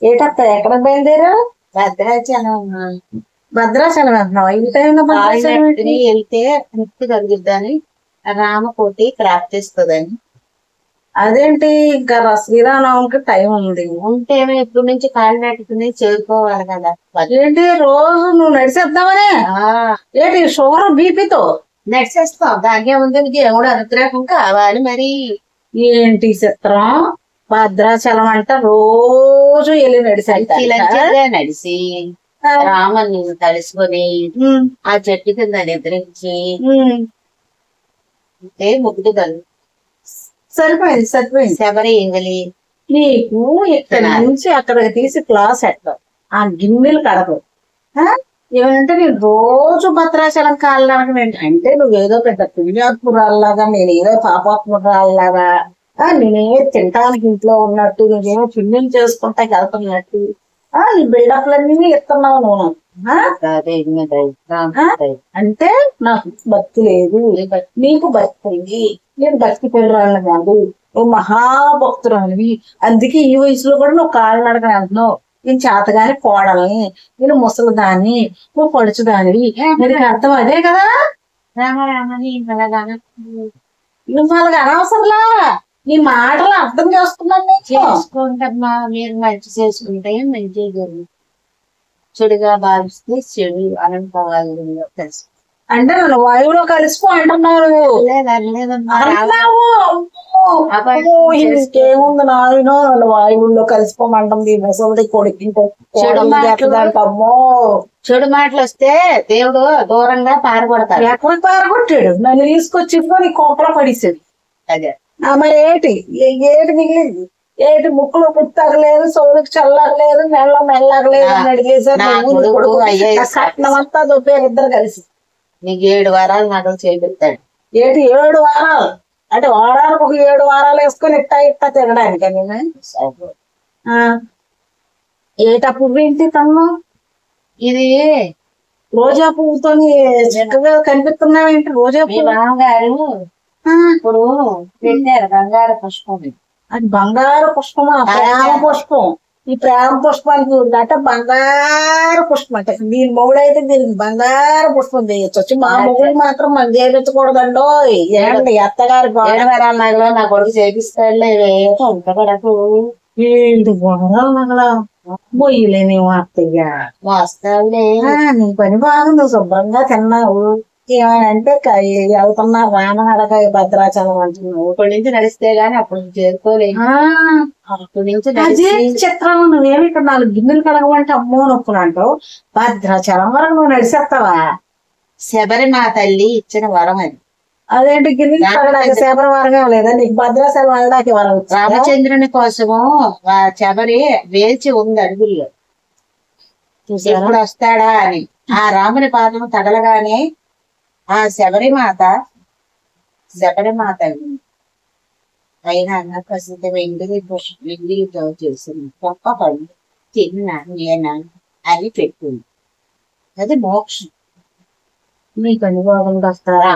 ఏటత్త ఎక్కడ బయలుదేరా? భద్రాచలం భద్రాచలం వెళ్తున్నావా? ఈ టైంలో భద్రాచలం ఏంటి? వెళ్తే ముక్తి కలుగుద్దని, రామకోటి ప్రాప్తిస్తుందని. అదేంటి ఇంకా శ్రీరామనవమికి టైం ఉంది. ఉంటే ఇప్పుడు నుంచి కాలినట్టుకుని చేరుకోవాలి కదా. ఏంటి రోజు నువ్వు నడిచేద్దామనే? ఏంటి షుగర్ బీపీతో నడిచేస్తాం, దానికే ఉంది. దేవుడు అనుగ్రహం కావాలి మరి. ఏంటి చిత్రం? భద్రాచలం అంట రోజు వెళ్ళి నడిచి రామని తలుసుకొని ఆ చెట్టు కింద నిద్రించి ముగ్గురు కలు సరిపోయింది. శబరి ఎంగలి నీకు ఇక్కడ నుంచి అక్కడికి తీసి క్లాస్ ఎట్టావు, ఆ గిన్నెలు కడపవు. ఏమంటే నేను రోజు భద్రాచలం కాళ్ళని అంటే నువ్వేదో పెద్ద పుణ్యాత్మురాల్లాగా, నేనేదో పాపాత్మురాల్లాగా, నేనేమో తినటానికి ఇంట్లో ఉన్నట్టు, నువ్వేమో పుణ్యం చేసుకుంటా వెళ్తున్నట్టు ఈ బిల్డప్లన్నీ ఇస్తున్నావు నువ్వు. అంటే నాకు భక్తి లేదు, నీకు భక్తి ఉంది. నేను భక్తి పిల్లరాళ్ళని కాదు, నువ్వు మహాభక్తురాలివి. అందుకే ఈ వయసులో కూడా నువ్వు కాళ్ళు నడకని వెళ్తున్నావు. నేను చేతగాని కోడల్ని, నేను ముసలిదాన్ని, నువ్వు పడుచుదానివి. నీకు అర్థం అదే కదా? నువ్వు అలాగ అనవసరంలా, నీ మాటలు అర్థం చేసుకున్నాను. చేసుకుంటమ్మా, మీరు మంచి చేసుకుంటే మంచి జరుగు, చెడుగా భావిస్తే చెడు అనుకోవాలి తెలుసు. అంటే నన్ను వాయువులో కలిసిపో అంటున్నావు నువ్వు. ఇంకేముంది నాయనో, నన్ను వాయువుల్లో కలిసిపోమంటుంది ముసలి కొడుకుంటే. చెడు మాటలు వస్తే దేవుడు దూరంగా పారగొడతాడు. ఎక్కడికి పారగొట్టాడు? నన్ను తీసుకొచ్చి నీ కోపలో పడిసేది. అదే మరి ఏటి మిగిలింది? ఏటి ముక్కులో పుట్టగలేదు, సోదుకు చల్లగలేదు, మెల్లగలేదు అని అడిగేసారు. కట్నం అంతా దొప్పారు ఇద్దరు కలిసి. నీకు 7 వారాలు నగలు చేపిస్తాడు. ఏటి 7 వారాలు? అంటే వారానికి ఒక 7 వారాలు వేసుకొని ఇట్టా తినడానికి. ఏటప్పుడు ఏంటి తమ్ము? ఇది రోజా పువ్వుతోని చక్కగా కనిపిస్తున్నావేంటి? రోజా పువ్వు గారు ఇప్పుడు పెట్టారు బంగారు పుష్పం. అది బంగారు పుష్పమా? ప్రేమ పుష్పం. ఈ ప్రేమ పుష్పానికి అంటే బంగారు పుష్పం అంటే దీని మొగుడైతే దీనికి బంగారు పుష్పం చేయొచ్చు. మా మొగుడు మాత్రం మనం చేయించకూడదండో. ఏంటి అత్తగారు నగలో నా కొడుకు చేపిస్తాడులే. ఏంటి గొడవలు నగల బొయ్యలేని అత్తయ్య వస్తావులే. నీ పని బాగుంది, శుభ్రంగా తిన్నావు. ఏమంటే వెళ్తున్నా రామనడక భద్రాచలం అంటున్నావు. ఇప్పటి నుంచి నడిస్తే గానీ అప్పుడు చేరుకోలేదు. అప్పటి నుంచి అదే చిత్రం. నువ్వేమి ఇక్కడ 4 గిన్నెలు కడగమంటే అమ్మో నొప్పులు అంటావు. భద్రాచలం వరకు నువ్వు నడిచేస్తావా? శబరి మా తల్లి ఇచ్చిన వరం అది. అదేంటి గిన్నెలు కడగడానికి శబరి వరమే లేదా నీకు? భద్రాచలం వెళ్ళడానికి వరం. రామచంద్రుని కోసము శబరి వేచి ఉంది అడుగుల్లో, ఎప్పుడు వస్తాడా అని. ఆ రాముని పాదం తగలగానే ఆ శబరిమాత అయినా ప్రసిద్ధ వెండి చేసింది. గొప్ప పని తిన్నా నేనా అని పెట్టింది. అది మోక్షం. నీకు అనుభవం వస్తారా?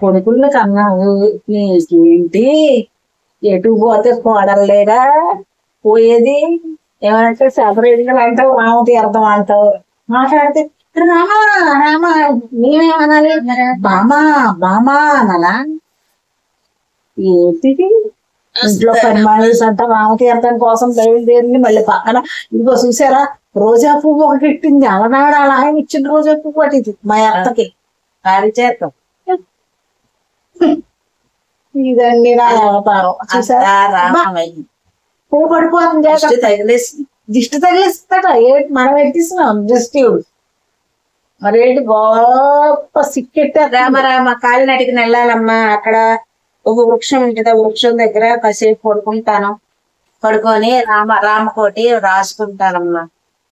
కొడుకులు కన్నావు. నీకేంటి ఎటు పోతే కోడలేదా పోయేది? ఏమంటే సెపరేట్గా అంటావు, రామ తీర్థం అంటావు. మాట్లాడితే రామ మేమేమనాలి? బామా అనాలా? ఏంటిది? ఇంట్లో పని మానేసి అంట రామతీర్థం కోసం బయలుదేరింది. మళ్ళీ పక్కన ఇంకో చూసారా రోజా పువ్వు ఒకటి పెట్టింది. అలనాడు అలా ఇచ్చిన రోజా పువ్వు పట్టింది మా అత్తకి. పారిచేతం ఇదండి నా అవతారం. పువ్వు పడిపోతుంది, దిష్టి తగిలిస్తాడ. ఏంటి మనం ఎట్టిస్తున్నాం దిష్టివుడు? మరేంటి గొప్ప సిక్కెట్టే. రామ కాలినటికి వెళ్ళాలమ్మా. అక్కడ ఒక వృక్షం ఉంటుంది, వృక్షం దగ్గర కాసేపు పడుకుంటాను. పడుకొని రామకోటి రాసుకుంటానమ్మా.